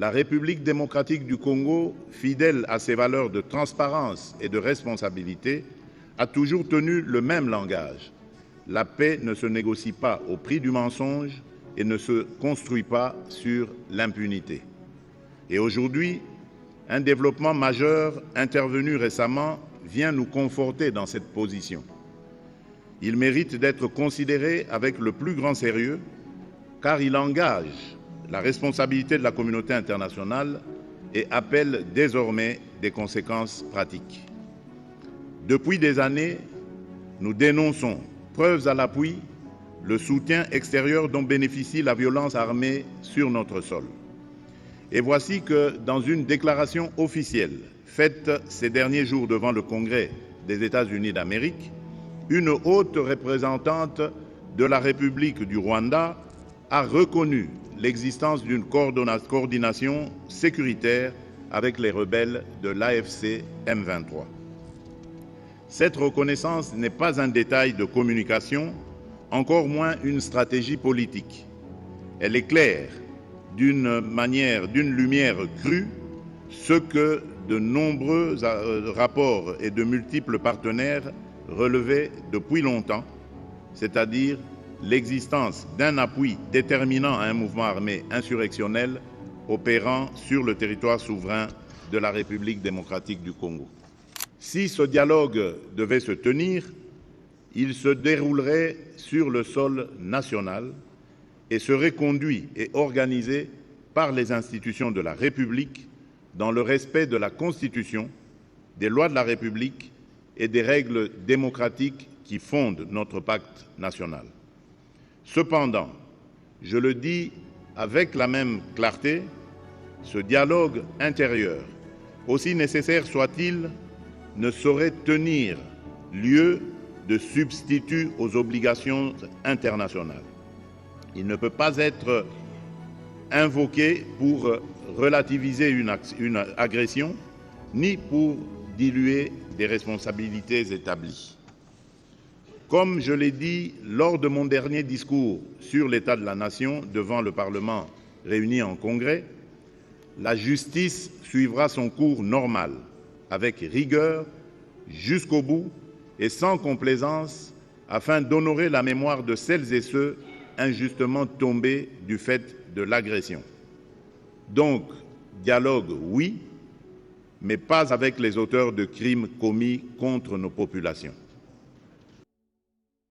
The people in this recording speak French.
la République démocratique du Congo, fidèle à ses valeurs de transparence et de responsabilité, a toujours tenu le même langage. La paix ne se négocie pas au prix du mensonge et ne se construit pas sur l'impunité. Et aujourd'hui, un développement majeur intervenu récemment vient nous conforter dans cette position. Il mérite d'être considéré avec le plus grand sérieux car il engage la responsabilité de la communauté internationale et appelle désormais des conséquences pratiques. Depuis des années, nous dénonçons, preuves à l'appui, le soutien extérieur dont bénéficie la violence armée sur notre sol. Et voici que, dans une déclaration officielle faite ces derniers jours devant le Congrès des États-Unis d'Amérique, une haute représentante de la République du Rwanda a reconnu l'existence d'une coordination sécuritaire avec les rebelles de l'AFC M23. Cette reconnaissance n'est pas un détail de communication, encore moins une stratégie politique. Elle éclaire d'une lumière crue ce que de nombreux rapports et de multiples partenaires relevaient depuis longtemps, c'est-à-dire l'existence d'un appui déterminant à un mouvement armé insurrectionnel opérant sur le territoire souverain de la République démocratique du Congo. Si ce dialogue devait se tenir, il se déroulerait sur le sol national et serait conduit et organisé par les institutions de la République dans le respect de la Constitution, des lois de la République et des règles démocratiques qui fondent notre pacte national. Cependant, je le dis avec la même clarté, ce dialogue intérieur, aussi nécessaire soit-il, ne saurait tenir lieu de substitut aux obligations internationales. Il ne peut pas être invoqué pour relativiser une agression, ni pour diluer des responsabilités établies. Comme je l'ai dit lors de mon dernier discours sur l'état de la nation devant le Parlement réuni en Congrès, la justice suivra son cours normal, avec rigueur, jusqu'au bout et sans complaisance, afin d'honorer la mémoire de celles et ceux injustement tombés du fait de l'agression. Donc, dialogue, oui, mais pas avec les auteurs de crimes commis contre nos populations.